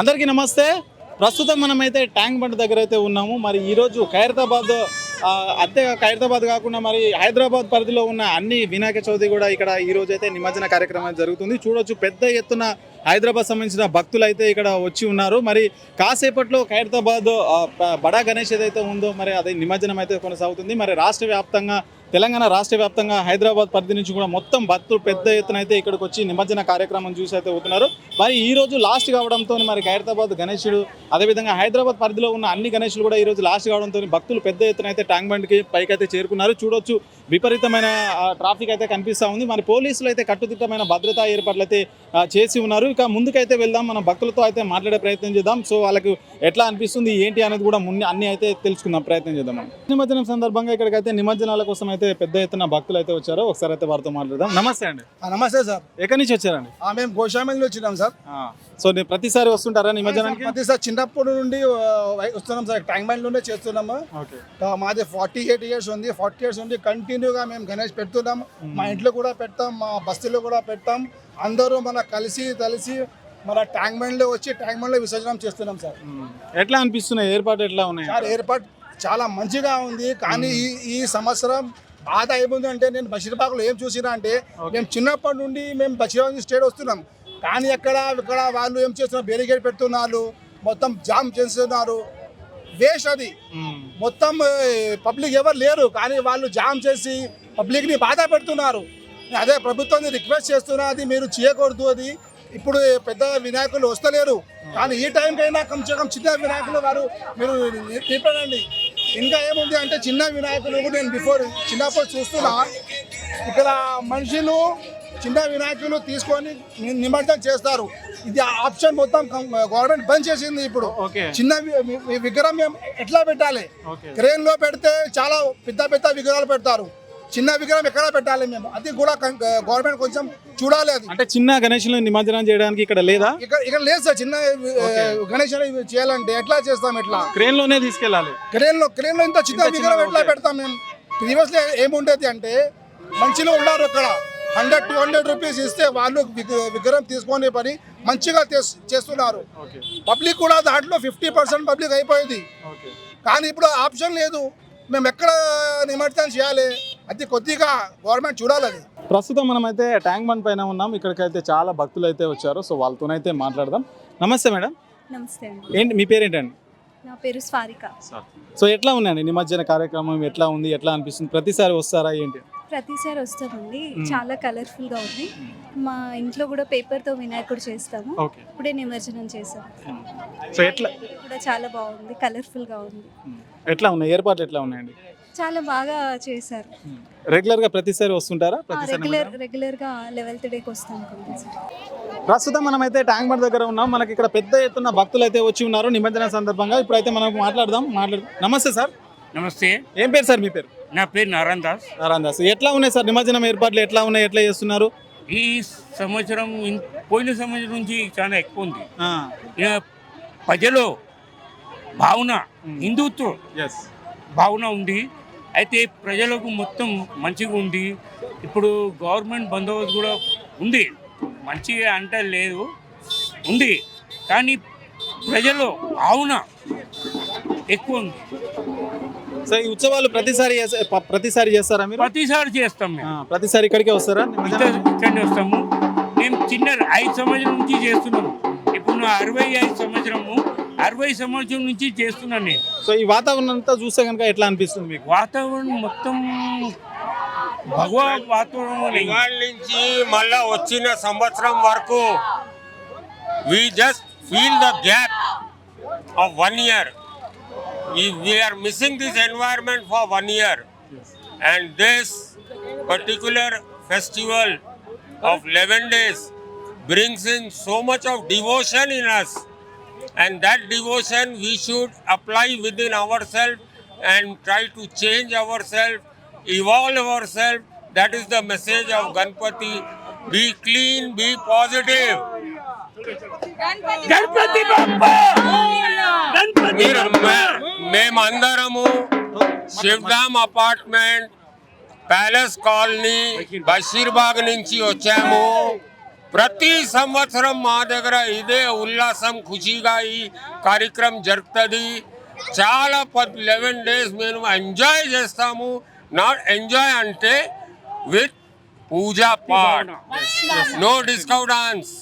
అందరికీ నమస్తే. ప్రస్తుతం మనమైతే ట్యాంక్ బండ్ దగ్గర అయితే ఉన్నాము. మరి ఈరోజు ఖైరతాబాద్ ఖైరతాబాద్ కాకుండా మరి హైదరాబాద్ పరిధిలో ఉన్న అన్ని వినాయక చవితి కూడా ఇక్కడ ఈరోజు అయితే నిమజ్జన కార్యక్రమం జరుగుతుంది. చూడొచ్చు, పెద్ద ఎత్తున హైదరాబాద్ సంబంధించిన భక్తులు అయితే ఇక్కడ వచ్చి ఉన్నారు. మరి కాసేపట్లో ఖైరతాబాద్ బడా గణేష్ ఏదైతే ఉందో మరి అది నిమజ్జనం అయితే కొనసాగుతుంది. మరి రాష్ట్ర వ్యాప్తంగా, తెలంగాణ రాష్ట్ర వ్యాప్తంగా హైదరాబాద్ పరిధి నుంచి కూడా మొత్తం భక్తులు పెద్ద ఎత్తున అయితే ఇక్కడికి వచ్చి నిమజ్జన కార్యక్రమం చూసి అయితే అవుతున్నారు. మరి ఈ రోజు లాస్ట్ కావడంతో మరి ఖైరతాబాద్ గణేశుడు, అదేవిధంగా హైదరాబాద్ పరిధిలో ఉన్న అన్ని గణేశులు కూడా ఈ రోజు లాస్ట్ కావడంతో భక్తులు పెద్ద ఎత్తున అయితే ట్యాంక్ బండ్కి పైకి అయితే చేరుకున్నారు. చూడొచ్చు, విపరీతమైన ట్రాఫిక్ అయితే కనిపిస్తూ ఉంది. మరి పోలీసులు అయితే కట్టుదిట్టమైన భద్రతా ఏర్పాట్లు అయితే చేసి ఉన్నారు. ఇక ముందుకైతే వెళ్దాం, మనం భక్తులతో అయితే మాట్లాడే ప్రయత్నం చేద్దాం. సో వాళ్ళకు ఎట్లా అనిపిస్తుంది ఏంటి అనేది కూడా అన్ని అయితే తెలుసుకుందాం ప్రయత్నం చేద్దాం. నిమజ్జనం సందర్భంగా ఇక్కడికైతే నిమజ్జనాల కోసం అయితే పెద్ద ఎత్తున భక్తులు అయితే వచ్చారు. ఒకసారి అయితే వారితో మాట్లాడదాం. నమస్తే అండి. నమస్తే సార్. ఎక్కడి నుంచి వచ్చారండి? మేము గోషామల్ నుంచి వచ్చినాం సార్. సో ప్రతిసారి వస్తుంటారా నిమజ్జనానికి? ప్రతిసారి చిన్నప్పటి నుండి వస్తున్నాం సార్. ట్యాంక్ బండ్ నుండి చేస్తున్నాము. మాది 48 years ఉంది. 40 years నుండి కంటిన్యూగా మేము గణేష్ పెడుతున్నాం. మా ఇంట్లో కూడా పెడతాం, మా బస్తీలో కూడా పెడతాం. అందరూ మన కలిసి మన ట్యాంక్ బండ్ లో వచ్చి ట్యాంక్ బండ్ లో విసర్జనం చేస్తున్నాం సార్. ఎట్లా అనిపిస్తున్నాయి ఏర్పాటు? ఎట్లా ఉన్నాయి సార్? ఏర్పాటు చాలా మంచిగా ఉంది. కానీ ఈ సంవత్సరం బాధ ఏముంది అంటే, నేను బషీర్బాగ్లో ఏం చూసినా అంటే, మేము చిన్నప్పటి నుండి మేము బషీర్బాగ్ స్టేట్ వస్తున్నాం. కానీ ఇక్కడ వాళ్ళు ఏం చేస్తున్నారు, బ్యారికేడ్ పెడుతున్నారు, మొత్తం జామ్ చేస్తున్నారు. వేస్ట్ అది. మొత్తం పబ్లిక్ ఎవరు లేరు, కానీ వాళ్ళు జామ్ చేసి పబ్లిక్ని బాధ పెడుతున్నారు. అదే ప్రభుత్వాన్ని రిక్వెస్ట్ చేస్తున్నా, అది మీరు చేయకూడదు. అది ఇప్పుడు పెద్ద వినాయకులు వస్తలేరు, కానీ ఈ టైంకైనా కమ్సే కమ్ చిన్న వినాయకులు మీరు నింపడండి. ఇంకా ఏముంది అంటే, చిన్న వినాయకులు నేను చిన్నప్పుడు చూస్తున్నా, ఇక్కడ మనుషులు చిన్న వినాయకులు తీసుకొని నిమజ్జనం చేస్తారు. ఇది ఆప్షన్ మొత్తం గవర్నమెంట్ బంద్ చేసింది. ఇప్పుడు చిన్న విగ్రహం ఎట్లా పెట్టాలి? క్రేన్ లో పెడితే చాలా పెద్ద విగ్రహాలు పెడతారు. చిన్న విగ్రహం ఎక్కడ పెట్టాలి మేము? అది కూడా గవర్నమెంట్ కొంచెం చూడాలి. అది అంటే చిన్న గణేశులను నిమజ్జనం చేయడానికి ఇక్కడ లేదా? ఇక్కడ లేదు సార్. చిన్న గణేశులు చేయాలంటే ఎట్లా చేస్తాం? ఎట్లా క్రేన్ లోనే తీసుకెళ్ళాలి. క్రేన్ లో ఇంత చిన్న విగ్రహం ఎట్లా పెడతాం మేము? ప్రీవియస్లీ ఏముండేది అంటే, మంచిలో ఉన్నారు అక్కడ 100-200 రూపీస్ ఇస్తే వాళ్ళు విగ్రహం తీసుకొని పని మంచిగా చేస్తున్నారు. పబ్లిక్ కూడా దాంట్లో 50% పబ్లిక్ అయిపోయింది. కానీ ఇప్పుడు ఆప్షన్ లేదు. మేము ఎక్కడ నిమజ్జనం చేయాలి? అది కొద్దిగా గవర్నమెంట్ చూడాలి. అది ప్రస్తుతం మనమైతే ట్యాంక్ బండ్ పైన ఉన్నాం. ఇక్కడికైతే చాలా భక్తులు అయితే వచ్చారు. సో వాళ్ళతోనైతే మాట్లాడదాం. నమస్తే మేడం. నమస్తే అండి. ఏంటి మీ పేరేంటండి? నా పేరు స్వారిక. సో ఎట్లా ఉన్నాయండి నిమజ్జన కార్యక్రమం? ఎట్లా ఉంది? ఎట్లా అనిపిస్తుంది? ప్రతిసారి వస్తారా ఏంటి? ప్రతిసారి వస్తామండి. చాలా కలర్ఫుల్గా ఉంది. మా ఇంట్లో కూడా పేపర్తో వినాయకుడు చేస్తాము. ఇప్పుడే నిమజ్జనం చేసాము. సో ఎట్లా కూడా చాలా బాగుంది, కలర్ఫుల్గా ఉంది. ఎట్లా ఉన్నాయి ఏర్పాట్లు? ఎట్లా ఉన్నాయండి? చాలా బాగా చేశారు. రెగ్యులర్గా ప్రతిసారి వస్తుంటారా? రెగ్యులర్గా 11th డేకి వస్తాం. ప్రస్తుతం మనమైతే ట్యాంక్ బండ్ దగ్గర ఉన్నాం. మనకి ఇక్కడ పెద్ద ఎత్తున భక్తులు అయితే వచ్చి ఉన్నారు నిమజ్జన సందర్భంగా. ఇప్పుడైతే మనం మాట్లాడదాం. నమస్తే సార్. నమస్తే. ఏం పేరు సార్ మీ పేరు? నా పేరు నారాయణ దాస్. ఎట్లా ఉన్నాయి సార్ నిమజ్జనం ఏర్పాట్లు? ఎట్లా ఉన్నాయి? ఎట్లా చేస్తున్నారు? ఈ సంవత్సరం పోయిన సంవత్సరం నుంచి చాలా ఎక్కువ ఉంది. ప్రజలు భావన, హిందుత్వ భావన ఉంది. అయితే ప్రజలకు మొత్తం మంచిగా ఉంది. ఇప్పుడు గవర్నమెంట్ బందోబస్తు కూడా ఉంది. మంచిగా అంటే లేదు, ఉంది. కానీ ప్రజలు భావన ఎక్కువ ఉంది. సో ఈ ఉత్సవాలు ప్రతిసారి చేస్తారా మీరు? ప్రతిసారి చేస్తాం మేము. ప్రతిసారి ఇక్కడికే వస్తారా? ఇక్కడికి వస్తాము. మేము 5 సంవత్సరం నుంచి చేస్తున్నాము. ఇప్పుడు 65 సంవత్సరము, 60 సంవత్సరం నుంచి చేస్తున్నాను నేను. సో ఈ వాతావరణం అంతా చూస్తే కనుక ఎట్లా అనిపిస్తుంది మీకు? వాతావరణం మొత్తం భగవాన్ వాతావరణం నుంచి మళ్ళా వచ్చిన సంవత్సరం వరకు we just feel the gap of 1 year. We are missing this environment for 1 year. And this particular festival of 11 days brings in so much of devotion in us. And that devotion we should apply within ourselves and try to change ourselves, evolve ourselves. That is the message of Ganpati. Be clean, be positive. Ganapati Bappa! మేమందరము శివధామ్ apartment, palace colony, Basheerbagh నుంచి వచ్చాము. ప్రతి సంవత్సరం మా దగ్గర ఇదే ఉల్లాసం ఖుషిగా ఈ కార్యక్రమం జరుగుతుంది. చాలా 11 days మేము ఎంజాయ్ చేస్తాము. నాట్ ఎంజాయ్ అంటే విత్ పూజా పాట్, no disco dance,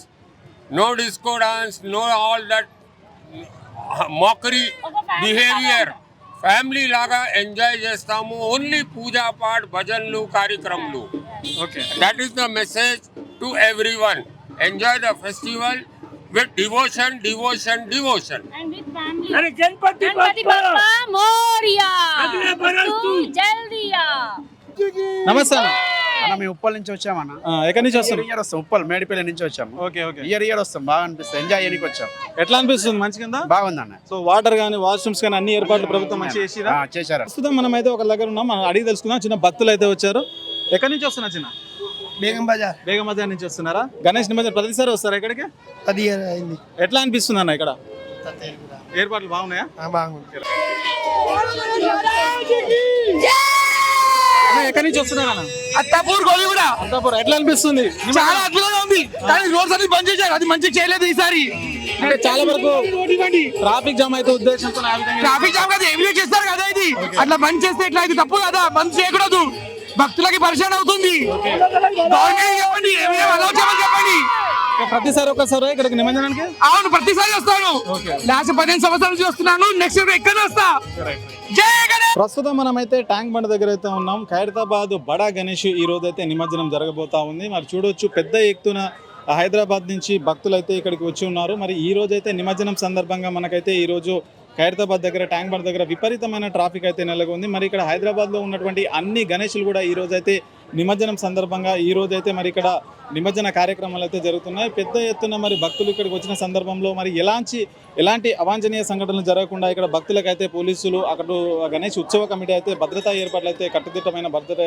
no all that mockery behaviour. Family లాగా ఎంజాయ్ చేస్తాము. ఓన్లీ పూజా పాట్, భజనలు, కార్యక్రమాలు. Okay. That is the message to everyone. Enjoy the festival with devotion. अरे गणपति बप्पा मोरिया अगले बरस तू जल्दिया నమస్తే అన్న. అన్న మేము ఉప్పల్ నుంచి వచ్చామన్న. ఎక్కడి నుంచి వస్తారు? ఇయర్ వస్తాం, ఉప్పల్ మేడిపల్లి నుంచి వచ్చాము. Okay okay. ఇయర్ వస్తాం, బాగా అనిపిస్తుంది, ఎంజాయ్ చేయడానికి వచ్చాం. ఎట్లా అనిపిస్తుంది? మంచిగా బాగుందన్న. సో వాటర్ కానీ వాష్రూమ్స్ కానీ అన్ని ఏర్పాట్లు ప్రభుత్వం మంచి చేసిరా? చేశారు. ప్రస్తుతం మనం అయితే ఒక దగ్గర ఉన్నాం. మనం అడిగి తెలుసుకుందాం. చిన్న భక్తులు అయితే వచ్చారు. ఎక్కడి నుంచి వస్తున్నా చిన్న? బేగం బజార్ నుంచి వస్తున్నారా? గణేష్ నిమజ్జనం ప్రతిసారి వస్తారా ఇక్కడికి? 10 years అయింది. ఎట్లా అనిపిస్తుంది అన్న ఇక్కడ? ఏర్పాట్లు బాగున్నాయా? బాగుంది. అన్న, ఎక్కడి నుంచి వస్తున్నారు అన్న? అత్తాపూర్ గోలిగూడ. అంతాపూర్. ఎట్లా అనిపిస్తుంది? చాలా అద్భుతంగా ఉంది, కానీ రోడ్స్ అన్ని బంద్ చేశారు. అది మంచిగా చేయలేదు ఈసారి. అంటే చాలా వరకు ట్రాఫిక్ జామ్ అయితే ఉద్దేశంతో ఆ విధంగా ట్రాఫిక్ జామ్ కదా ఎవ్రీ చేస్తారు కదా, ఇది అట్లా బంద్ చేస్తే ఇట్లా ఇది తప్పు కదా, బంద్ చేయకూడదు. భక్తులకి పరిచయం అవుతుంది. గవర్నమెంట్ చెప్పండి, ఏమైనా అలౌ చేయమని చెప్పండి. ప్రతిసారి ఒకసారి ఇక్కడికి నిమజ్జనానికి? అవును, ప్రతిసారి వస్తాను. లాస్ట్ 15 సంవత్సరాల నుంచి వస్తున్నాను. నెక్స్ట్ ఇయర్ ఎక్కడ వస్తా. జై గణేష్. ప్రస్తుతం మనం అయితే ట్యాంక్ బండ్ దగ్గర అయితే ఉన్నాం. ఖైరతాబాద్ బడా గణేష్ ఈ రోజు అయితే నిమజ్జనం జరగబోతా ఉంది. మరి చూడొచ్చు, పెద్ద ఎత్తున హైదరాబాద్ నుంచి భక్తులు అయితే ఇక్కడికి వచ్చి ఉన్నారు. మరి ఈ రోజు అయితే నిమజ్జనం సందర్భంగా మనకైతే ఈ రోజు ఖైరతాబాద్ దగ్గర ట్యాంక్ బండ్ దగ్గర విపరీతమైన ట్రాఫిక్ అయితే నెలకొంది. మరి ఇక్కడ హైదరాబాద్లో ఉన్నటువంటి అన్ని గణేషులు కూడా ఈ రోజు అయితే నిమజ్జనం సందర్భంగా ఈ రోజు అయితే మరి ఇక్కడ నిమజ్జన కార్యక్రమాలు అయితే జరుగుతున్నాయి. పెద్ద ఎత్తున మరి భక్తులు ఇక్కడికి వచ్చిన సందర్భంలో మరి ఎలాంటి అవాంఛనీయ సంఘటనలు జరగకుండా ఇక్కడ భక్తులకైతే పోలీసులు, అక్కడ గణేష్ ఉత్సవ కమిటీ అయితే భద్రతా ఏర్పాట్లు అయితే కట్టుదిట్టమైన భద్రతా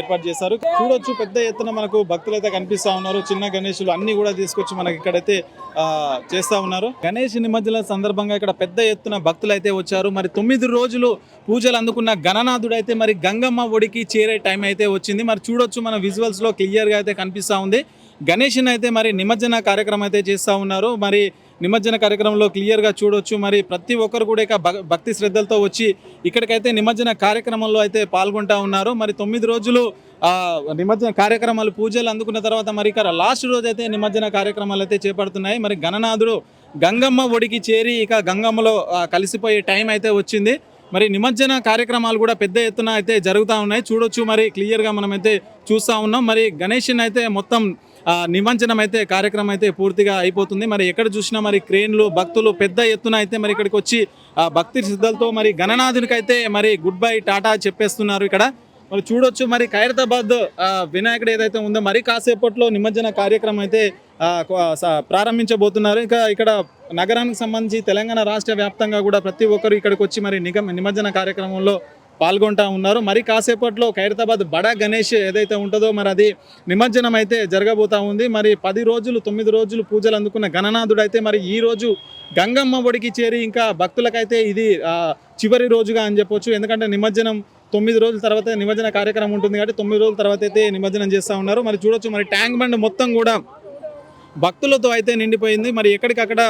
ఏర్పాటు చేశారు. చూడొచ్చు, పెద్ద ఎత్తున మనకు భక్తులు అయితే కనిపిస్తా ఉన్నారు. చిన్న గణేషులు అన్ని కూడా తీసుకొచ్చి మనకి ఇక్కడైతే చేస్తా ఉన్నారు. గణేష్ నిమజ్జన సందర్భంగా ఇక్కడ పెద్ద ఎత్తున భక్తులు అయితే వచ్చారు. మరి 9 రోజులు పూజలు అందుకున్న గణనాథుడు అయితే మరి గంగమ్మ ఒడికి చేరే టైం అయితే వచ్చింది. మరి చూడొచ్చు, మన విజువల్స్ లో క్లియర్ గా అయితే కనిపిస్తా ఉంది. గణేష్ని అయితే మరి నిమజ్జన కార్యక్రమం అయితే చేస్తూ ఉన్నారు. మరి నిమజ్జన కార్యక్రమంలో క్లియర్గా చూడొచ్చు. మరి ప్రతి ఒక్కరు కూడా ఇక భక్తి శ్రద్ధలతో వచ్చి ఇక్కడికైతే నిమజ్జన కార్యక్రమంలో అయితే పాల్గొంటూ ఉన్నారు. మరి 9 రోజులు నిమజ్జన కార్యక్రమాలు పూజలు అందుకున్న తర్వాత మరి ఇక్కడ లాస్ట్ రోజు అయితే నిమజ్జన కార్యక్రమాలు అయితే చేపడుతున్నాయి. మరి గణనాథుడు గంగమ్మ ఒడికి చేరి ఇక గంగమ్మలో కలిసిపోయే టైం అయితే వచ్చింది. మరి నిమజ్జన కార్యక్రమాలు కూడా పెద్ద ఎత్తున అయితే జరుగుతూ ఉన్నాయి. చూడొచ్చు, మరి క్లియర్గా మనమైతే చూస్తూ ఉన్నాం. మరి గణేష్ని అయితే మొత్తం నిమజ్జనం అయితే కార్యక్రమం అయితే పూర్తిగా అయిపోతుంది. మరి ఎక్కడ చూసినా మరి క్రేన్లు, భక్తులు పెద్ద ఎత్తున అయితే మరి ఇక్కడికి వచ్చి భక్తి సిద్ధలతో మరి గణనాథునికి అయితే మరి గుడ్ బై టాటా చెప్పేస్తున్నారు ఇక్కడ. మరి చూడొచ్చు, మరి ఖైరతాబాద్ వినాయకుడు ఏదైతే ఉందో మరి కాసేపట్లో నిమజ్జన కార్యక్రమం అయితే ప్రారంభించబోతున్నారు. ఇంకా ఇక్కడ నగరానికి సంబంధించి తెలంగాణ రాష్ట్ర వ్యాప్తంగా కూడా ప్రతి ఒక్కరు ఇక్కడికి వచ్చి మరి నిమజ్జన కార్యక్రమంలో పాల్గొంటూ ఉన్నారు. మరి కాసేపట్లో ఖైరతాబాద్ బడా గణేష్ ఏదైతే ఉంటుందో మరి అది నిమజ్జనం అయితే జరగబోతా ఉంది. మరి 10 రోజులు 9 రోజులు పూజలు అందుకున్న గణనాథుడు అయితే మరి ఈ రోజు గంగమ్మ ఒడికి చేరి ఇంకా భక్తులకైతే ఇది చివరి రోజుగా అని చెప్పొచ్చు. ఎందుకంటే నిమజ్జనం 9 రోజుల తర్వాత నిమజ్జన కార్యక్రమం ఉంటుంది కాబట్టి 9 రోజుల తర్వాత అయితే నిమజ్జనం చేస్తూ ఉన్నారు. మరి చూడొచ్చు, మరి ట్యాంక్ బండ్ మొత్తం కూడా భక్తులతో అయితే నిండిపోయింది. మరి ఎక్కడికక్కడ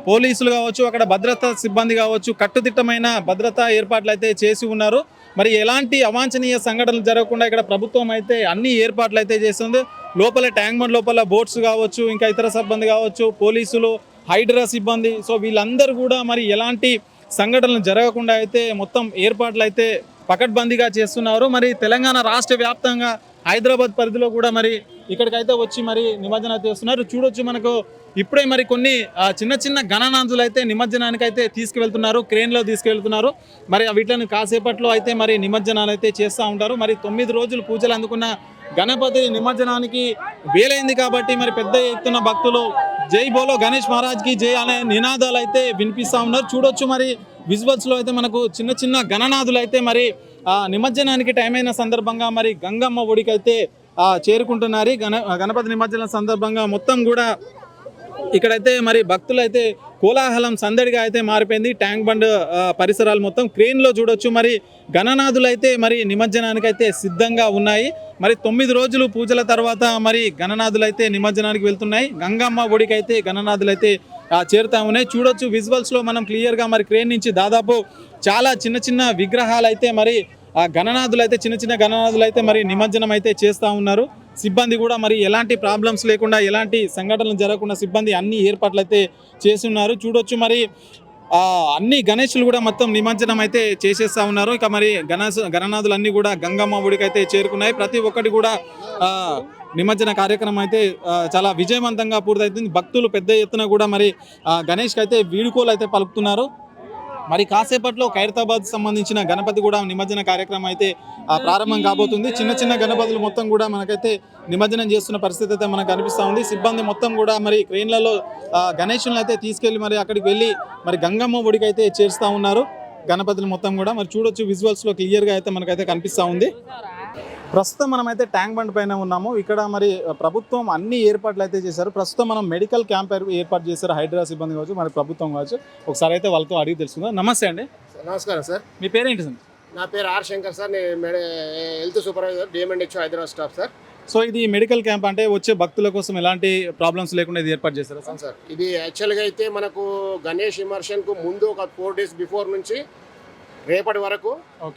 పోలీసులు కావచ్చు, అక్కడ భద్రతా సిబ్బంది కావచ్చు, కట్టుదిట్టమైన భద్రతా ఏర్పాట్లు అయితే చేసి ఉన్నారు. మరి ఎలాంటి అవాంఛనీయ సంఘటనలు జరగకుండా ఇక్కడ ప్రభుత్వం అయితే అన్ని ఏర్పాట్లు అయితే చేస్తుంది. లోపల ట్యాంక్ బండ్ లోపల బోట్స్ కావచ్చు, ఇంకా ఇతర సిబ్బంది కావచ్చు, పోలీసులు, హైడ్రా సిబ్బంది, సో వీళ్ళందరూ కూడా మరి ఎలాంటి సంఘటనలు జరగకుండా అయితే మొత్తం ఏర్పాట్లు అయితే పకడ్బందీగా చేస్తున్నారు. మరి తెలంగాణ రాష్ట్ర వ్యాప్తంగా హైదరాబాద్ పరిధిలో కూడా మరి ఇక్కడికైతే వచ్చి మరి నిమజ్జనం చేస్తున్నారు. చూడొచ్చు, మనకు ఇప్పుడే మరి కొన్ని చిన్న చిన్న గణనాథులు అయితే నిమజ్జనానికి అయితే తీసుకువెళ్తున్నారు, క్రేన్లో తీసుకువెళ్తున్నారు. మరి వీటిని కాసేపట్లో అయితే మరి నిమజ్జనాలు అయితే చేస్తూ ఉంటారు. మరి 9 రోజులు పూజలు అందుకున్న గణపతి నిమజ్జనానికి వేలైంది కాబట్టి మరి పెద్ద ఎత్తున భక్తులు జై బోలో గణేష్ మహారాజ్కి జై అనే నినాదాలు అయితే వినిపిస్తూ ఉన్నారు. చూడొచ్చు, మరి విజువల్స్లో అయితే మనకు చిన్న చిన్న గణనాథులు అయితే మరి నిమజ్జనానికి టైం అయిన సందర్భంగా మరి గంగమ్మ ఒడికి అయితే చేరుకుంటున్నారు. గణపతి నిమజ్జనం సందర్భంగా మొత్తం కూడా ఇక్కడైతే మరి భక్తులు అయితే కోలాహలం సందడిగా అయితే మారిపోయింది. ట్యాంక్ బండ్ పరిసరాలు మొత్తం క్రేన్లో చూడొచ్చు. మరి గణనాథులు అయితే మరి నిమజ్జనానికి అయితే సిద్ధంగా ఉన్నాయి. మరి 9 రోజులు పూజల తర్వాత మరి గణనాథులు అయితే నిమజ్జనానికి వెళ్తున్నాయి. గంగమ్మ ఒడికి అయితే గణనాథులు అయితే చేరుతా ఉన్నాయి. చూడొచ్చు విజువల్స్లో మనం క్లియర్గా మరి క్రేన్ నుంచి దాదాపు చాలా చిన్న చిన్న విగ్రహాలు అయితే మరి గణనాథులు అయితే చిన్న గణనాథులు అయితే మరి నిమజ్జనం అయితే చేస్తూ ఉన్నారు. సిబ్బంది కూడా మరి ఎలాంటి ప్రాబ్లమ్స్ లేకుండా ఎలాంటి సంఘటనలు జరగకుండా సిబ్బంది అన్ని ఏర్పాట్లు అయితే చేసి ఉన్నారు. చూడొచ్చు మరి అన్ని గణేషులు కూడా మొత్తం నిమజ్జనం అయితే చేసేస్తూ ఉన్నారు. ఇక మరి గణనాథులు అన్నీ కూడా గంగమ్మ ఒడికి అయితే చేరుకున్నాయి. ప్రతి ఒక్కటి కూడా నిమజ్జన కార్యక్రమం అయితే చాలా విజయవంతంగా పూర్తవుతుంది. భక్తులు పెద్ద ఎత్తున కూడా మరి గణేష్కి అయితే వీడుకోలు అయితే పలుకుతున్నారు. మరి కాసేపట్లో ఖైరతాబాద్ సంబంధించిన గణపతి కూడా నిమజ్జన కార్యక్రమం అయితే ప్రారంభం కాబోతుంది. చిన్న గణపతులు మొత్తం కూడా మనకైతే నిమజ్జనం చేస్తున్న పరిస్థితి అయితే మనకు కనిపిస్తూ ఉంది. సిబ్బంది మొత్తం కూడా మరి క్రేన్లలో గణేషులను అయితే తీసుకెళ్లి మరి అక్కడికి వెళ్ళి మరి గంగమ్మ ఒడికి అయితే చేరుస్తూ ఉన్నారు గణపతులు మొత్తం కూడా. మరి చూడొచ్చు విజువల్స్లో క్లియర్గా అయితే మనకైతే కనిపిస్తూ ఉంది. ప్రస్తుతం మనమైతే ట్యాంక్ బండ్ పైన ఉన్నాము. ఇక్కడ మరి ప్రభుత్వం అన్ని ఏర్పాట్లు అయితే చేశారు. ప్రస్తుతం మనం మెడికల్ క్యాంప్ ఏర్పాటు చేశారు. హైడ్రా సిబ్బంది కావచ్చు మరి ప్రభుత్వం కావచ్చు. ఒకసారి అయితే వాళ్ళతో అడిగి తెలుసుకుందాం. నమస్తే అండి. నమస్కారం సార్. మీ పేరేంటి సార్? నా పేరు ఆర్ శంకర్ సార్. నేను health supervisor DMNH Hyderabad staff sir. So ఇది మెడికల్ క్యాంప్ అంటే వచ్చే భక్తుల కోసం ఎలాంటి ప్రాబ్లమ్స్ లేకుండా ఇది ఏర్పాటు చేశారు సార్? ఇది యాక్చువల్గా అయితే మనకు గణేష్ ఇమర్షన్కు ముందు ఒక 4 days బిఫోర్ నుంచి రేపటి వరకు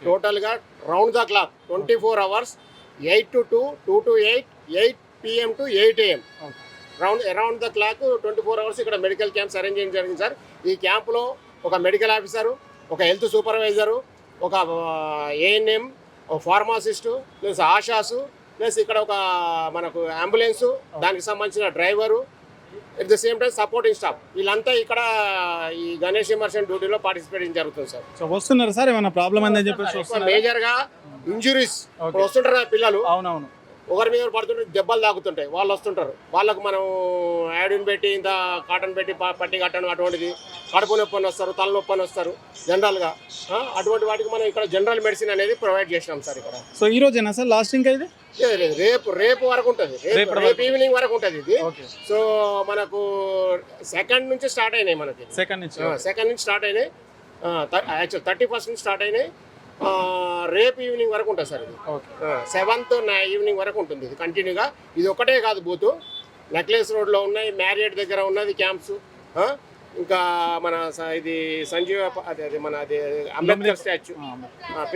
టోటల్గా round the clock 24 hours 8 to 2, 2 to 8, 8 PM to 8 AM around the clock 24 hours ఇక్కడ మెడికల్ క్యాంప్స్ అరేంజ్ చేయడం జరిగింది సార్. ఈ క్యాంపులో ఒక మెడికల్ ఆఫీసరు, ఒక హెల్త్ సూపర్వైజరు, ఒక ఏఎన్ఎం, ఒక ఫార్మాసిస్టు ప్లస్ ఆశాసు ప్లస్ ఇక్కడ ఒక మనకు అంబులెన్సు, దానికి సంబంధించిన driver, at the same time supporting staff, వీళ్ళంతా ఇక్కడ ఈ గణేష్ ఇమర్షన్ డ్యూటీలో పార్టిసిపేట్ జరుగుతుంది సార్. సో వస్తున్నారు సార్, ఏమైనా ప్రాబ్లం అని చెప్పేసి మేజర్గా ఇంజురీస్ వస్తుంటారు కదా పిల్లలు, అవునవును, ఒకరి మీద పడుతుంటే దెబ్బలు తాకుతుంటాయి, వాళ్ళు వస్తుంటారు. వాళ్ళకు మనం యాడిన్ పెట్టి ఇంత కాటన్ పెట్టి పట్టి కట్టడం అటువంటిది, కడుపు నొప్పి అని వస్తారు, తలనొప్పి అని వస్తారు జనరల్గా. అటువంటి వాటికి మనం ఇక్కడ జనరల్ మెడిసిన్ అనేది ప్రొవైడ్ చేసినాం సార్ ఇక్కడ. సో ఈ రోజేనా సార్ లాస్ట్ ఇంకా ఇది? రేపు వరకు ఉంటుంది, రేపు ఈవినింగ్ వరకు ఉంటుంది ఇది. సో మనకు 2nd నుంచి స్టార్ట్ అయినాయి, మనకి 2nd నుంచి స్టార్ట్ అయినాయి, యాక్చువల్ 31st నుంచి స్టార్ట్ అయినాయి. రేపు ఈవినింగ్ వరకు ఉంటుంది సార్ ఇది. 7th ఈవినింగ్ వరకు ఉంటుంది ఇది కంటిన్యూగా. ఇది ఒకటే కాదు, బూత్ నెక్లెస్ రోడ్లో ఉన్నాయి, మ్యారియట్ దగ్గర ఉన్నది క్యాంప్స్, ఇంకా మన ఇది సంజీవ అదే మన అది అంబేద్కర్ స్టాచ్యూ,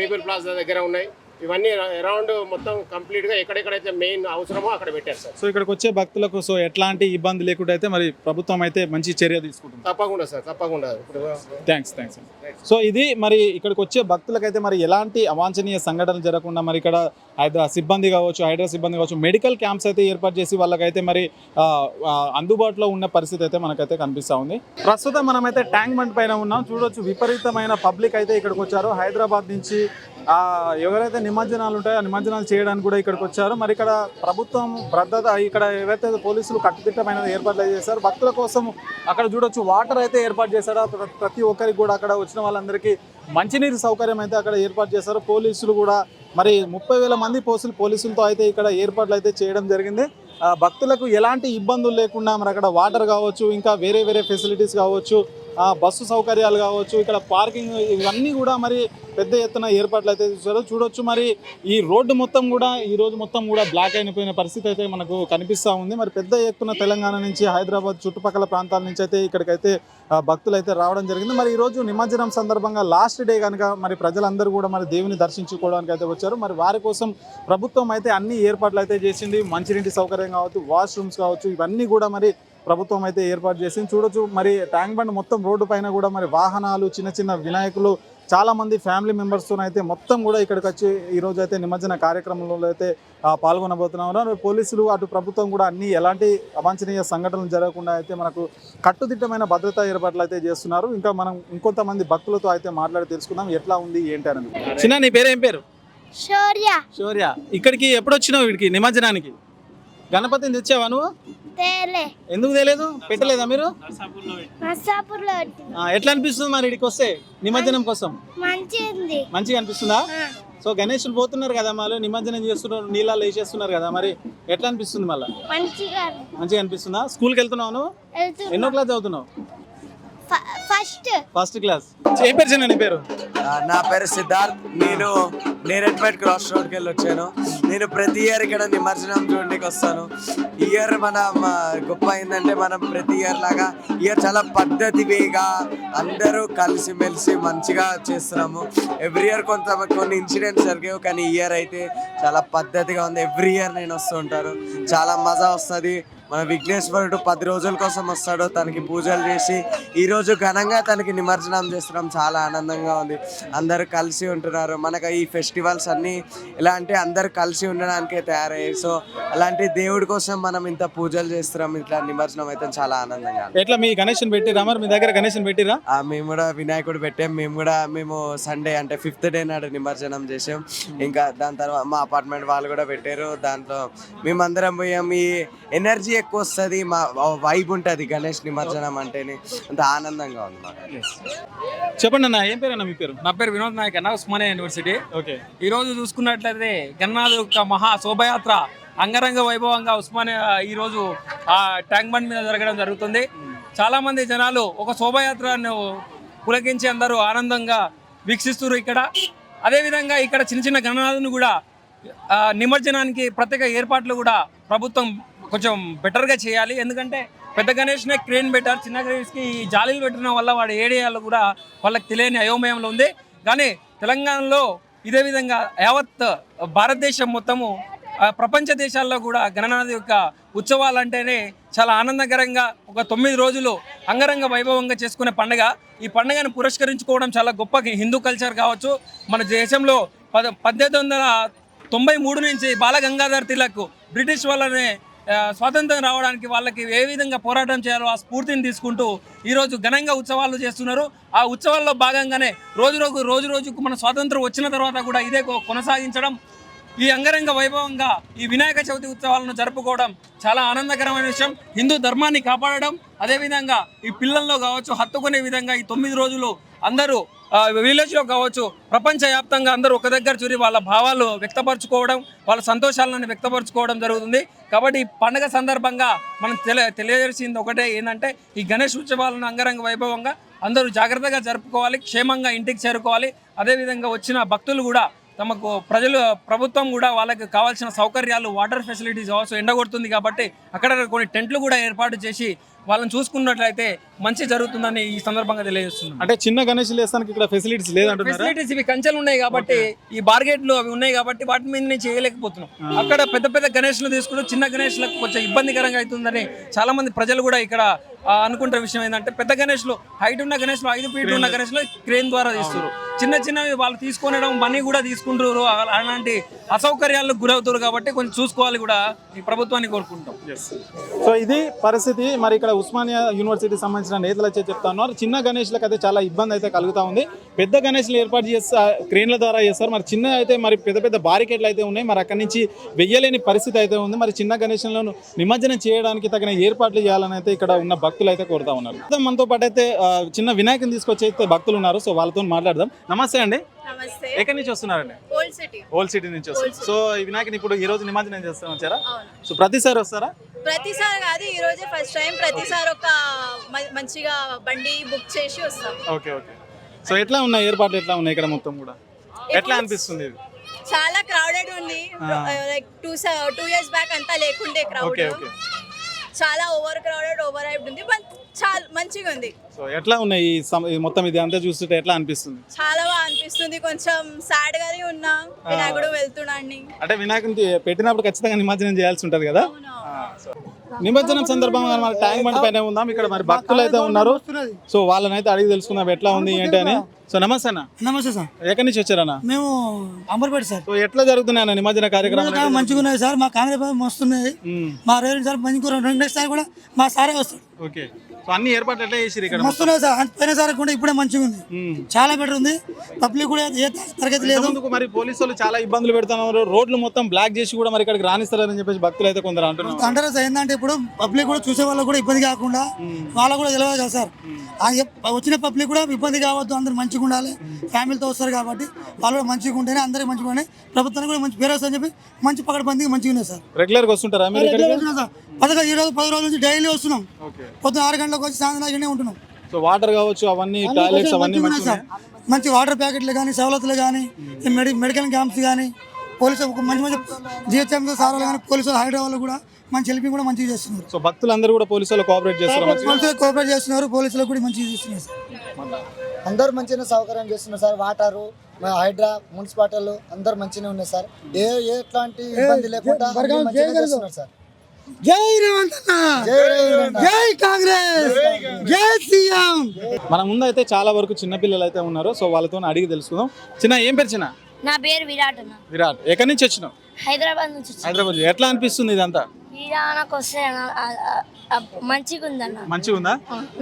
పీపుల్ ప్లాజా దగ్గర ఉన్నాయి. ఇవన్నీ అరౌండ్ మొత్తం కంప్లీట్గా ఎక్కడెక్కడైతే మెయిన్ అవసరమో అక్కడ పెట్టారు సార్. సో ఇక్కడికి వచ్చే భక్తులకు సో ఎట్లాంటి ఇబ్బంది లేకుండా అయితే మరి ప్రభుత్వం అయితే మంచి చర్య తీసుకుంటుంది. తప్పకుండా సార్, తప్పకుండా. థ్యాంక్స్. సో ఇది మరి ఇక్కడికి వచ్చే భక్తులకైతే మరి ఎలాంటి అవాంఛనీయ సంఘటనలు జరగకుండా మరి ఇక్కడ హైడ్రా సిబ్బంది కావచ్చు మెడికల్ క్యాంప్స్ అయితే ఏర్పాటు చేసి వాళ్ళకైతే మరి అందుబాటులో ఉన్న పరిస్థితి అయితే మనకైతే కనిపిస్తూ ఉంది. ప్రస్తుతం మనమైతే ట్యాంక్ బండ్ పైన ఉన్నాం. చూడొచ్చు విపరీతమైన పబ్లిక్ అయితే ఇక్కడికి వచ్చారు. హైదరాబాద్ నుంచి ఎవరైతే నిమజ్జనాలు ఉంటాయో ఆ నిమజ్జనాలు చేయడానికి కూడా ఇక్కడికి వచ్చారు. మరి ఇక్కడ ప్రభుత్వం భద్రత, ఇక్కడ ఏవైతే పోలీసులు కట్టుదిట్టమైన ఏర్పాట్లు చేశారు భక్తుల కోసం. అక్కడ చూడొచ్చు వాటర్ అయితే ఏర్పాటు చేశారు. ప్రతి ఒక్కరికి కూడా అక్కడ వచ్చిన వాళ్ళందరికీ మంచినీరు సౌకర్యం అయితే అక్కడ ఏర్పాటు చేశారు. పోలీసులు కూడా మరి 30,000 మంది పోలీసులతో అయితే ఇక్కడ ఏర్పాట్లు అయితే చేయడం జరిగింది. భక్తులకు ఎలాంటి ఇబ్బందులు లేకుండా మరి అక్కడ వాటర్ కావచ్చు, ఇంకా వేరే ఫెసిలిటీస్ కావచ్చు, బస్సు సౌకర్యాలు కావచ్చు, ఇక్కడ పార్కింగ్, ఇవన్నీ కూడా మరి పెద్ద ఎత్తున ఏర్పాట్లు అయితే చేశారు. చూడొచ్చు మరి ఈ రోడ్డు మొత్తం కూడా ఈరోజు మొత్తం కూడా బ్లాక్ అయిపోయిన పరిస్థితి అయితే మనకు కనిపిస్తూ ఉంది. మరి పెద్ద ఎత్తున తెలంగాణ నుంచి, హైదరాబాద్ చుట్టుపక్కల ప్రాంతాల నుంచి అయితే ఇక్కడికైతే భక్తులు అయితే రావడం జరిగింది. మరి ఈరోజు నిమజ్జనం సందర్భంగా లాస్ట్ డే కనుక మరి ప్రజలందరూ కూడా మరి దేవుని దర్శించుకోవడానికి అయితే వచ్చారు. మరి వారి కోసం ప్రభుత్వం అయితే అన్ని ఏర్పాట్లు అయితే చేసింది. మంచినీటి సౌకర్యం కావచ్చు, వాష్రూమ్స్ కావచ్చు, ఇవన్నీ కూడా మరి ప్రభుత్వం అయితే ఏర్పాటు చేసింది. చూడొచ్చు మరి ట్యాంక్ బండ్ మొత్తం రోడ్డు పైన కూడా మరి వాహనాలు, చిన్న వినాయకులు, చాలామంది ఫ్యామిలీ మెంబర్స్తో అయితే మొత్తం కూడా ఇక్కడికి వచ్చి ఈరోజు అయితే నిమజ్జన కార్యక్రమంలో అయితే పాల్గొనబోతున్నారు. పోలీసులు అటు ప్రభుత్వం కూడా అన్ని ఎలాంటి అవాంఛనీయ సంఘటనలు జరగకుండా అయితే మనకు కట్టుదిట్టమైన భద్రతా ఏర్పాట్లు అయితే చేస్తున్నారు. ఇంకా మనం ఇంకొంతమంది భక్తులతో అయితే మాట్లాడి తెలుసుకుందాం ఎట్లా ఉంది ఏంటి అని. చిన్న, నీ పేరు ఏం పేరు? శౌర్య. ఇక్కడికి ఎప్పుడు వచ్చినావు? వీడికి నిమజ్జనానికి గణపతిని తెచ్చావా నువ్వు? ఎందుకు తెలియదు? పెట్టలేదా మీరు? ఎట్లా అనిపిస్తుంది మరి ఇక్కడికి వస్తే నిమజ్జనం కోసం? మంచిగా అనిపిస్తుందా? సో గణేషులు పోతున్నారు కదా మళ్ళీ నిమజ్జనం చేస్తున్నారు, నీళ్ళల్లో వేసేస్తున్నారు కదా, మరి ఎట్లా అనిపిస్తుంది మళ్ళీ? మంచిగా అనిపిస్తుందా? స్కూల్కి వెళ్తున్నావు నువ్వు? ఎన్నో క్లాస్ చదువుతున్నావు? First class. ఏ పేరు చిన్న నీ పేరు? నా పేరు సిద్ధార్థ్. నేను నేరెడ్మెట్ క్రాస్ రోడ్కి వెళ్ళి వచ్చాను. నేను ప్రతి ఇయర్ ఇక్కడ నిమజ్జనం చూడడానికి వస్తాను. ఇయర్ గొప్ప ఏంటంటే మనం ప్రతి ఇయర్ లాగా ఇయర్ చాలా పద్ధతిగా అందరూ కలిసిమెలిసి మంచిగా చేస్తున్నాము. ఎవ్రీ ఇయర్ కొన్ని ఇన్సిడెంట్స్ జరిగావు, కానీ ఇయర్ అయితే చాలా పద్ధతిగా ఉంది. ఎవ్రీ ఇయర్ నేను వస్తూ ఉంటాను, చాలా మజా వస్తుంది. మన విఘ్నేశ్వరుడు 10 రోజుల కోసం వస్తాడు, తనకి పూజలు చేసి ఈరోజు ఘనంగా తనకి నిమజ్జనం చేస్తున్నాం. చాలా ఆనందంగా ఉంది. అందరూ కలిసి ఉంటున్నారు. మనకు ఈ ఫెస్టివల్స్ అన్నీ ఎలా అంటే అందరూ కలిసి ఉండడానికే తయారయ్యాయి. సో అలాంటి దేవుడి కోసం మనం ఇంత పూజలు చేస్తున్నాం. ఇట్లా నిమజ్జనం అయితే చాలా ఆనందంగా. ఎట్లా మీ గణేషన్ పెట్టిరా? మరి మీ దగ్గర గణేషన్ పెట్టిరా? మేము కూడా వినాయకుడు పెట్టాం. మేము సండే అంటే 5th డే నాడు నిమజ్జనం చేసాం. ఇంకా దాని తర్వాత మా అపార్ట్మెంట్ వాళ్ళు కూడా పెట్టారు. దాంట్లో మేమందరం పోయాం. ఈ ఎనర్జీ ఎక్కువ వస్తుంది, మా వైబ్ ఉంటుంది గణేష్ నిమజ్జనం అంటేనే. అంత ఆనందంగా ఉంది మాకు. చెప్పండి అన్న, ఏం పేరు అన్న మీ పేరు? నా పేరు వినోద్ నాయక్ అన్న, ఉస్మానియా యూనివర్సిటీ. ఓకే. ఈ రోజు చూసుకున్నట్లయితే గణనాథ్ యొక్క మహా శోభయాత్ర అంగరంగ వైభవంగా ఉస్మానియా ఈ రోజు ఆ ట్యాంక్ బండ్ మీద జరగడం జరుగుతుంది. చాలా మంది జనాలు ఒక శోభయాత్రను పులకించి అందరూ ఆనందంగా వీక్షిస్తున్నారు ఇక్కడ. అదేవిధంగా ఇక్కడ చిన్న చిన్న గణనాథుని కూడా నిమజ్జనానికి ప్రత్యేక ఏర్పాట్లు కూడా ప్రభుత్వం కొంచెం బెటర్గా చేయాలి. ఎందుకంటే పెద్ద గణేష్నే క్రేన్ బెటర్, చిన్న గణేష్కి ఈ జాలీలు పెట్టడం వల్ల వాడు ఏరియాలో కూడా వాళ్ళకి తెలియని అయోమయంలో ఉంది. కానీ తెలంగాణలో ఇదే విధంగా యావత్ భారతదేశం మొత్తము ప్రపంచ దేశాల్లో కూడా గణనాథ యొక్క ఉత్సవాలు అంటేనే చాలా ఆనందకరంగా ఒక 9 రోజులు అంగరంగ వైభవంగా చేసుకునే పండుగ. ఈ పండుగను పురస్కరించుకోవడం చాలా గొప్ప హిందూ కల్చర్ కావచ్చు. మన దేశంలో 1893 నుంచి బాలగంగాధర్ తిలక్ బ్రిటిష్ వాళ్ళనే స్వాతంత్రం రావడానికి వాళ్ళకి ఏ విధంగా పోరాటం చేయాలో ఆ స్ఫూర్తిని తీసుకుంటూ ఈరోజు ఘనంగా ఉత్సవాలు చేస్తున్నారు. ఆ ఉత్సవాల్లో భాగంగానే రోజు రోజుకు మన స్వాతంత్రం వచ్చిన తర్వాత కూడా ఇదే కొనసాగించడం, ఈ అంగరంగ వైభవంగా ఈ వినాయక చవితి ఉత్సవాలను జరుపుకోవడం చాలా ఆనందకరమైన విషయం. హిందూ ధర్మాన్ని కాపాడడం, అదేవిధంగా ఈ పిల్లల్లో కావచ్చు హత్తుకునే విధంగా ఈ 9 రోజులు అందరూ విలేజ్లో కావచ్చు ప్రపంచవ్యాప్తంగా అందరూ ఒక దగ్గర చూరి వాళ్ళ భావాలు వ్యక్తపరచుకోవడం, వాళ్ళ సంతోషాలను వ్యక్తపరచుకోవడం జరుగుతుంది. కాబట్టి ఈ పండుగ సందర్భంగా మనం తెలియజేసింది ఒకటే ఏంటంటే ఈ గణేష్ ఉత్సవాలను అంగరంగ వైభవంగా అందరూ జాగ్రత్తగా జరుపుకోవాలి, క్షేమంగా ఇంటికి చేరుకోవాలి. అదేవిధంగా వచ్చిన భక్తులు కూడా తమకు ప్రభుత్వం కూడా వాళ్ళకి కావాల్సిన సౌకర్యాలు, వాటర్ ఫెసిలిటీస్ కావచ్చు, ఎండగొడుతుంది కాబట్టి అక్కడ కొన్ని టెంట్లు కూడా ఏర్పాటు చేసి వాళ్ళని చూసుకున్నట్లయితే మంచి జరుగుతుందని ఈ సందర్భంగా తెలియజేస్తున్నాం. అంటే చిన్న గణేషులు వేస్తానికి ఇక్కడ ఫెసిలిటీస్ లేదంటున్నారు. ఫెసిలిటీస్ ఇవి కంచెలు ఉన్నాయి కాబట్టి, ఈ బార్గేట్లు అవి ఉన్నాయి కాబట్టి వాటి మీద నేను చేయలేకపోతున్నాం. అక్కడ పెద్ద పెద్ద గణేష్లు తీసుకుంటూ చిన్న గణేష్లకు కొంచెం ఇబ్బందికరంగా అవుతుందని చాలా మంది ప్రజలు కూడా ఇక్కడ అనుకుంటున్న విషయం ఏంటంటే పెద్ద గణేష్లు హైట్ ఉన్న గణేష్లు 5 ఫీట్ ఉన్న గణేష్లు క్రేన్ ద్వారా తీస్తారు. చిన్నవి వాళ్ళు తీసుకునడం మనీ కూడా తీసుకుంటారు. అలాంటి అసౌకర్యాలకు గురవుతారు కాబట్టి కొంచెం చూసుకోవాలి కూడా ఈ ప్రభుత్వాన్ని కోరుకుంటాం. సో ఇది పరిస్థితి. మరి ఇక్కడ ఉస్మానియా యూనివర్సిటీకి సంబంధించిన నేతలు అయితే చెప్తా ఉన్నారు, చిన్న గణేష్లకు అయితే చాలా ఇబ్బంది అయితే కలుగుతూ ఉంది. పెద్ద గణేష్లు ఏర్పాటు చేస్తారు, క్రేన్ల ద్వారా చేస్తారు. మరి చిన్న అయితే మరి పెద్ద బారికేట్లు అయితే ఉన్నాయి. మరి అక్కడి నుంచి వెయ్యలేని పరిస్థితి అయితే ఉంది. మరి చిన్న గణేష్లను నిమజ్జనం చేయడానికి తగిన ఏర్పాట్లు చేయాలని అయితే ఇక్కడ ఉన్న భక్తులు అయితే కోరుతా ఉన్నారు. మనతో పాటు అయితే చిన్న వినాయకుని తీసుకొచ్చి అయితే భక్తులు ఉన్నారు. సో వాళ్ళతో మాట్లాడదాం. నమస్తే అండి. నమస్తే. ఎక్కడి నుంచి వస్తున్నారండి? ఓల్డ్ సిటీ నుంచి వస్తారు. సో ఈ వినాయకుని ఇప్పుడు ఈ రోజు నిమజ్జనం చేస్తాం వచ్చారా? సో ప్రతిసారి వస్తారా? ప్రతిసారి కాదు, ఈ రోజే ఫస్ట్ టైం. ప్రతిసారి ఒక మంచిగా బండి బుక్ చేసి వస్తాం. ఓకే. సో ఎట్లా ఉన్నాయి ఏర్పాట్లు, ఎట్లా ఉన్నాయి ఇక్కడ మొత్తం కూడా? ఎట్లా అనిపిస్తుంది ఇది? చాలా క్రౌడెడ్ ఉంది. లైక్ 2 years బ్యాక్ అంతా లేకుండే క్రౌడ్. చాలా ఓవర్ క్రౌడెడ్, ఓవర్ హైప్డ్ ఉంది. బట్ చాలా మంచిగా ఉంది. సో ఎట్లా ఉన్నాయి మొత్తం ఇది అంతా చూస్తుంటే ఎట్లా అనిపిస్తుంది? చాలా బాగా అనిపిస్తుంది. కొంచెం సాడ్ గానే ఉన్నా, వినాయకుడు వెళ్తున్నాడు. అంటే వినాయకుని పెట్టినప్పుడు ఖచ్చితంగా నిమజ్జనం చేయాల్సి ఉంటది కదా. నిమజ్జనం సందర్భంగా మన ట్యాంక్ బండ్ పైన ఉందాం. ఇక్కడ మరి భక్తులు అయితే ఉన్నారు. సో వాళ్ళని అయితే అడిగి తెలుసుకుందాం ఎట్లా ఉంది ఏంటి అని. సో నమస్తే అన్న. నమస్తే సార్. ఎక్కడి నుంచి వచ్చారన్న? మేము అంబర్పేట సార్. సో ఎట్లా జరుగుతున్నాయి అన్న నిమజ్జన కార్యక్రమం? మంచిగా ఉన్నాయి సార్. మా కాంగ్రెస్ వస్తున్నాయి. మా రేవంత్ సార్ మంచిగా నెక్స్ట్ సార్ కూడా మా సారే వస్తాడు. ఓకే. సో అన్ని ఏర్పాట్లు ఎట్లా చేసిరు ఇక్కడ మస్తున్నాయి సార్, పోయినసారి కూడా ఇప్పుడే మంచిగా ఉంది, చాలా బెటర్ ఉంది. పబ్లిక్ కూడా ఏ తరగతి లేదు. ముందుకు మరి పోలీసు వాళ్ళు చాలా ఇబ్బందులు పెడుతున్నారు, రోడ్లు మొత్తం బ్లాక్ చేసి కూడా మరి ఇక్కడికి రానిస్తారని చెప్పేసి భక్తులు అయితే కొందరు అంటున్నారు. అంటారా సార్, ఏంటంటే ఇప్పుడు పబ్లిక్ కూడా చూసే వాళ్ళకు కూడా ఇబ్బంది కాకుండా వాళ్ళకు కూడా తెలియదు కదా సార్. వచ్చిన పబ్లిక్ కూడా ఇబ్బంది కావద్దు, అందరూ మంచిగా ఉండాలి, ఫ్యామిలీతో వస్తారు కాబట్టి వాళ్ళు కూడా మంచిగా ఉంటేనే అందరికీ మంచిగా ఉన్నాయి, ప్రభుత్వానికి కూడా మంచి పేరు వస్తుందని చెప్పి మంచి పకడ్బందీగా మంచిగా ఉన్నాయి సార్. రెగ్యులర్ గా వస్తుంటారా మీరు ఇక్కడికి? సార్ ఈ రోజు 10 రోజుల నుంచి డైలీ వస్తున్నాం, పొద్దున 6 గంటలకు వచ్చి సాయంత్రం ఇక్కడే ఉంటున్నాం. సో వాటర్ కావచ్చు, అవన్నీ టాయిలెట్స్ అవన్నీ ఉన్నాయి సార్, మంచి వాటర్ ప్యాకెట్లు కానీ సవలతులు కానీ మెడికల్ క్యాంప్స్ కానీ పోలీసు మంచి మంచి జిహెచ్ఎంసీ సార్లు కానీ పోలీసులు హైదరాబాద్ కూడా మంచి హెల్పింగ్ కూడా మంచిగా చేస్తున్నారు. సో భక్తులందరూ కూడా పోలీసు వాళ్ళు కోఆపరేట్ చేస్తున్నారు, పోలీసులు కోఆపరేట్ చేస్తున్నారు, పోలీసులకు కూడా మంచిగా చేస్తున్నారు సార్. అందరూ మంచిగా సౌకర్యం చేస్తున్నారు సార్. వాటరు, హైడ్రా, మున్సిపాలిటీలు అందరూ మంచిగా ఉన్నాయి సార్. ఎట్లాంటి ఇబ్బంది లేకుండా చేస్తున్నారు సార్. జై రేవంత్ అన్న, జై కాంగ్రెస్, జై సీఎం. మన ముందు అయితే చాలా వరకు చిన్న పిల్లలు అయితే ఉన్నారు, సో వాళ్ళతో అడిగి తెలుసుకుందాం. చిన్న ఏం పేరు చిన్న? నా పేరు విరాట్ అన్న. విరాట్, ఎక్కడి నుంచి వచ్చినావు? హైదరాబాద్ నుంచి వచ్చాను. హైదరాబాద్. ఎట్లా అనిపిస్తుంది ఇదంతా? నాకు వస్తే మంచిగా ఉందన్న. మంచిగా ఉందా?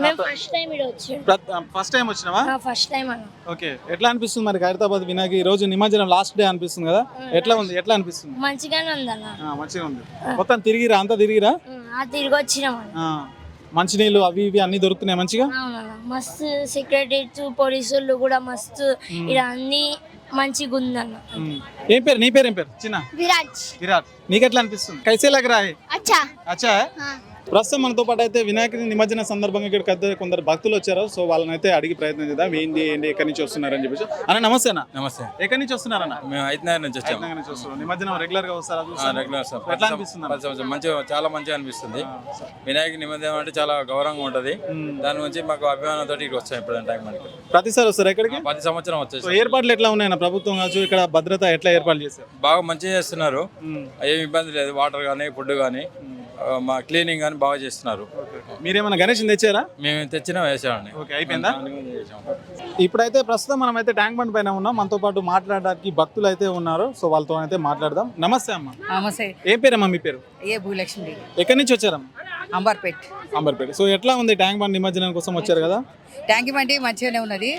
మేము ఫస్ట్ టైం ఇక్కడ వచ్చాము. ఫస్ట్ టైం వచ్చినావా? ఫస్ట్ టైం అన్న. ఓకే, ఎట్లా అనిపిస్తుంది మరి హైదరాబాద్ వినాయక ఈ రోజు నిమజ్జనం లాస్ట్ డే అనిపిస్తుంది కదా, ఎట్లా ఉంది? ఎట్లా అనిపిస్తుంది? మంచిగానే ఉందన్న. మంచిగా ఉంది. మొత్తం తిరిగిరా? అంతా తిరిగిరా? తిరిగి వచ్చినాం. మంచినీళ్ళు అవి ఇవి అన్ని దొరుకుతున్నాయి మంచిగా? మస్తు సెక్యూరిటీ పోలీసులు కూడా మస్తు ఇక్కడ అన్ని మంచిగా ఉందన్న. ఏం పేరు? నీ పేరు ఏం పేరు? చిన్న విరాట్. విరాట్, నీకెట్లా అనిపిస్తుంది? కైసే లగ్ రహా హై? అచ్చా. అచ్చా. ప్రస్తుతం మనతో పాటు అయితే వినాయకుడి నిమజ్జన సందర్భంగా ఇక్కడ కొందరు భక్తులు వచ్చారు, సో వాళ్ళని అయితే అడిగి ప్రయత్నం చేద్దాం. ఏంటి ఎక్కడి నుంచి వస్తున్నారని చెప్పేసి. అన్న నమస్తే అన్న. నమస్తే. ఎక్కడి నుంచి వస్తున్నారన్న? మేము హైదరాబాద్ నుంచి వచ్చాము. హైదరాబాద్ నుంచి వస్తున్నాం. నిమజ్జనం రెగ్యులర్ గా వస్తారా? Regular sir. ఎట్లా అనిపిస్తుంది? మంచిగా, చాలా మంచిగా అనిపిస్తుంది. వినాయక నిమజ్జనం అంటే చాలా గౌరవంగా ఉంటది, దాని నుంచి మాకు అభిమానంతో ఇక్కడ వచ్చాం. ఇప్పుడు టైం మనకి ప్రతిసారి వస్తారు ఇక్కడికి? 10 సంవత్సరం వచ్చేసి. ఏర్పాట్లు ఎట్లా ఉన్నాయన్న ప్రభుత్వం కావచ్చు, ఇక్కడ భద్రత ఎట్లా ఏర్పాటు చేశారు? బాగా మంచిగా చేస్తున్నారు, ఏమి ఇబ్బంది లేదు. వాటర్ కానీ ఫుడ్ కానీ మా క్లీనింగ్ కానీ బాగా చేస్తున్నారు. మీరేమన్నా గణేష్ తెచ్చారా? మేము తెచ్చినా వేసామండి. ఓకే, అయిపోయిందా? ఇప్పుడైతే ప్రస్తుతం మనం అయితే ట్యాంక్ బండ్ పైన ఉన్నాం, మనతో పాటు మాట్లాడడానికి భక్తులు అయితే ఉన్నారు, సో వాళ్ళతో అయితే మాట్లాడదాం. నమస్తే అమ్మ. నమస్తే. ఏం పేరమ్మా మీ పేరు? ఏ భూలక్ష్మి. ఎక్కడి నుంచి వచ్చారమ్మా? అంబర్పేట్. అంబర్పేట. సో ఎట్లా ఉంది ట్యాంక్ బండ్ నిమజ్జనం కోసం వచ్చారు కదా? ట్యాంక్ బండి మంచిగానే ఉన్నది.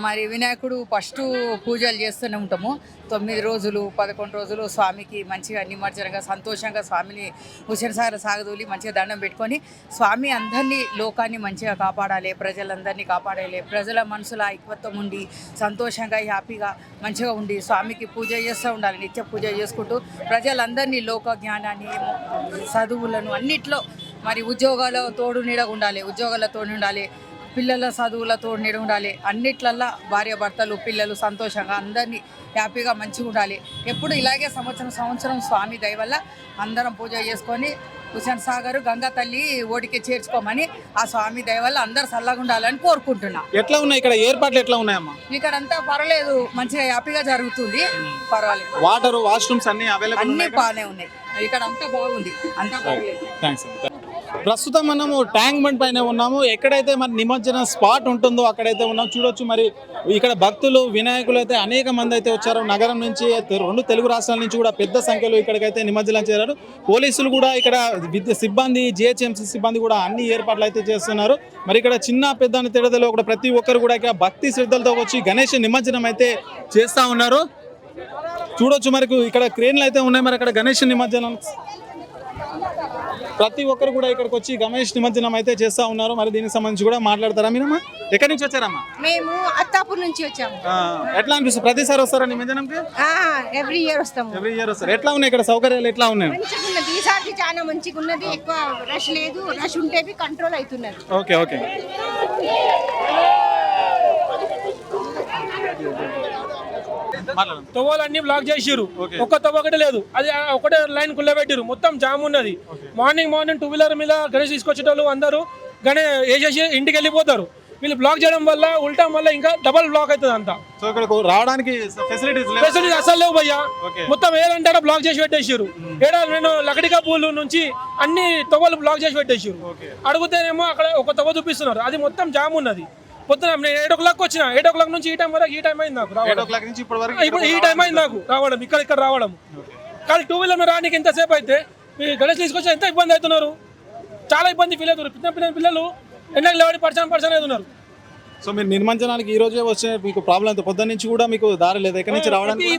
మరి వినాయకుడు ఫస్ట్ పూజలు చేస్తూనే ఉంటాము. 9 రోజులు 11 రోజులు స్వామికి మంచిగా నిమజ్జనంగా సంతోషంగా స్వామిని హుసేన్ సాగర్ సాగదూలి మంచిగా దండం పెట్టుకొని స్వామి అందరినీ లోకాన్ని మంచిగా కాపాడాలి, ప్రజలందరినీ కాపాడాలి, ప్రజల మనసులో ఐక్యత్వం ఉండి సంతోషంగా హ్యాపీగా మంచిగా ఉండి స్వామికి పూజ చేస్తూ ఉండాలి. నిత్య పూజ చేసుకుంటూ ప్రజలందరినీ లోక జ్ఞానాన్ని, చదువులను అన్నిట్లో మరి ఉద్యోగాల తోడు నీడ ఉండాలి, ఉద్యోగాల తోడు ఉండాలి, పిల్లల చదువులతో ఉండాలి, అన్నిట్లల్లా భార్య భర్తలు పిల్లలు సంతోషంగా అందరినీ హ్యాపీగా మంచిగా ఉండాలి. ఎప్పుడు ఇలాగే సంవత్సరం స్వామి దయ వల్ల అందరం పూజ చేసుకొని హుసేన్ సాగర్ గంగా తల్లి ఓడికి చేర్చుకోమని ఆ స్వామి దయ వల్ల అందరు చల్లగా ఉండాలని కోరుకుంటున్నా. ఎట్లా ఉన్నాయి ఇక్కడ ఏర్పాట్లు? ఎట్లా ఉన్నాయమ్మా? ఇక్కడ అంతా పర్వాలేదు, మంచిగా హ్యాపీగా జరుగుతుంది, పర్వాలేదు. వాటర్, వాష్రూమ్స్ అన్ని అవైలబుల్? అన్ని బాగానే ఉన్నాయి, ఇక్కడ అంతా బాగుంది, అంతా పర్వాలేదు. థ్యాంక్స్. ప్రస్తుతం మనము ట్యాంక్ బండ్ పైన ఉన్నాము. ఎక్కడైతే మరి నిమజ్జన స్పాట్ ఉంటుందో అక్కడైతే ఉన్నాం. చూడొచ్చు మరి ఇక్కడ భక్తులు, వినాయకులు అయితే అనేక మంది అయితే వచ్చారు. నగరం నుంచి 2 తెలుగు రాష్ట్రాల నుంచి కూడా పెద్ద సంఖ్యలో ఇక్కడికైతే నిమజ్జనం చేశారు. పోలీసులు కూడా ఇక్కడ సిబ్బంది, జిహెచ్ఎంసీ సిబ్బంది కూడా అన్ని ఏర్పాట్లు అయితే చేస్తున్నారు. మరి ఇక్కడ చిన్న పెద్ద అని తేడాలో కూడా ప్రతి ఒక్కరు కూడా ఇక్కడ భక్తి శ్రద్ధలతో వచ్చి గణేష్ నిమజ్జనం అయితే చేస్తూ ఉన్నారు. చూడొచ్చు మరి ఇక్కడ క్రేన్లు అయితే ఉన్నాయి. మరి అక్కడ గణేష్ నిమజ్జనం ప్రతి ఒక్కరు కూడా ఇక్కడికి వచ్చి గణేష్ నిమజ్జనం అయితే చేస్తూ ఉన్నారు. మరి దీనికి సంబంధించి కూడా మాట్లాడతారా మీరమ్మా? ఎక్కడి నుంచి వచ్చారమ్మా? మేము అత్తాపూర్ నుంచి వచ్చాము. ఎట్లా అనిపిస్తుంది? ప్రతిసారి వస్తారా నిమజ్జనంకి? ఎవ్రీ ఇయర్ వస్తాము. ఎవ్రీ ఇయర్ వస్తారు. ఎట్లా ఉన్నాయి ఇక్కడ సౌకర్యాలు? ఎట్లా ఉన్నాయి? మంచిగా ఉన్నది, ఈసారి చాలా మంచిగా ఉన్నది. ఎక్కువ రష్ లేదు, రష్ ఉంటే కంట్రోల్ అవుతున్నది. Okay okay. తవ్వాలన్నీ బ్లాక్ చేసిరు, ఒక్క తవ్వ ఒకటే లేదు, అది ఒకటే లైన్ కుల్లబెట్టిరు, మొత్తం జామ్ ఉన్నది. మార్నింగ్ 2 వీలర్ మీద గణేష్ తీసుకొచ్చేటోళ్ళు అందరూ వేసేసి ఇంటికి వెళ్ళిపోతారు. వీళ్ళు బ్లాక్ చేయడం వల్ల ఉల్టా వల్ల ఇంకా డబల్ బ్లాక్ అవుతుంది అంతా. సో ఇక్కడ రావడానికి ఫెసిలిటీస్ అసలు లేవు భయ్యా. మొత్తం ఏదంటే బ్లాక్ చేసి పెట్టేసారు. నేను లకడికా పూలు నుంచి అన్ని తవ్వలు బ్లాక్ చేసి పెట్టేసారు. అడుగుతేనేమో అక్కడ ఒక తవ్వ చూపిస్తున్నారు, అది మొత్తం జామ్ ఉన్నది. పొద్దున నేను 8 o'clock వచ్చిన, 8 o'clock నుంచి ఈ టైం వరకు ఈ టైం అయింది నాకు రావడం. ఇప్పుడు ఈ టైం అయింది నాకు రావడం, ఇక్కడ రావడం. కానీ 2 వీలర్ రానికి ఎంతసేపు అయితే గణేష్ తీసుకొచ్చి ఎంత ఇబ్బంది అవుతున్నారు, చాలా ఇబ్బంది ఫీల్ అవుతారు. పిల్లలు ఎండకు లేవని పర్సన్ అయితే ఉన్నారు. సో మీరు నిమజ్జనానికి ఈ రోజే వచ్చే మీకు ప్రాబ్లం అయితే పొద్దున్న నుంచి కూడా మీకు దారి లేదు ఎక్కడి నుంచి రావడానికి?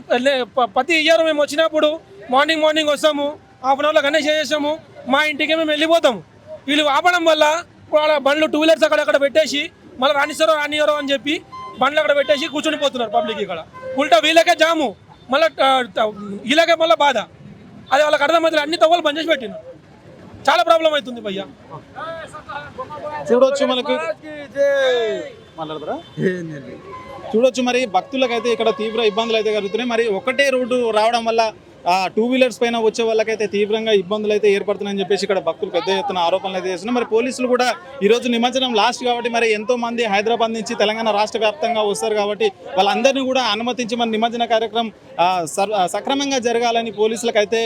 ప్రతి ఇయర్ మేము వచ్చినప్పుడు మార్నింగ్ వస్తాము, హాఫ్ అన్ అవర్లో గణేష్ చేసాము, మా ఇంటికి మేము వెళ్ళిపోతాము. వీళ్ళు ఆపడం వల్ల వాళ్ళ బండ్లు 2 వీలర్స్ అక్కడ పెట్టేసి మళ్ళీ రానియరో అని చెప్పి బండ్లు అక్కడ పెట్టేసి కూర్చుని పోతున్నారు పబ్లిక్. ఇక్కడ ఉల్టా వీళ్ళకే జాము, మళ్ళీ వీళ్ళకే మళ్ళీ బాధ. అది వాళ్ళకి అర్థమవుతుంది. అన్ని తవ్వలు బంద్ చేసి పెట్టినారు. చాలా ప్రాబ్లం అవుతుంది భయ్యా. చూడొచ్చు మనకు చూడొచ్చు మరి భక్తులకైతే ఇక్కడ తీవ్ర ఇబ్బందులు అయితే కలుగుతున్నాయి. మరి ఒకటే రోడ్డు రావడం వల్ల 2 వీలర్స్ పైన వచ్చే వాళ్ళకైతే తీవ్రంగా ఇబ్బందులు అయితే ఏర్పడుతున్నాయని చెప్పేసి ఇక్కడ భక్తులు పెద్ద ఎత్తున ఆరోపణలు అయితే చేస్తున్నారు. మరి పోలీసులు కూడా ఈరోజు నిమజ్జనం లాస్ట్ కాబట్టి మరి ఎంతో మంది హైదరాబాద్ నుంచి తెలంగాణ రాష్ట్ర వ్యాప్తంగా వస్తారు కాబట్టి వాళ్ళందరినీ కూడా అనుమతించి మన నిమజ్జన కార్యక్రమం సక్రమంగా జరగాలని పోలీసులకు అయితే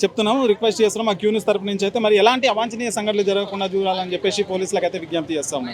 చెప్తున్నాము, రిక్వెస్ట్ చేస్తున్నాం. మా క్యూన్యూస్ తరపు నుంచి అయితే మరి ఎలాంటి అవాంఛనీయ సంఘటనలు జరగకుండా చూడాలని చెప్పేసి పోలీసులకు అయితే విజ్ఞప్తి చేస్తాము.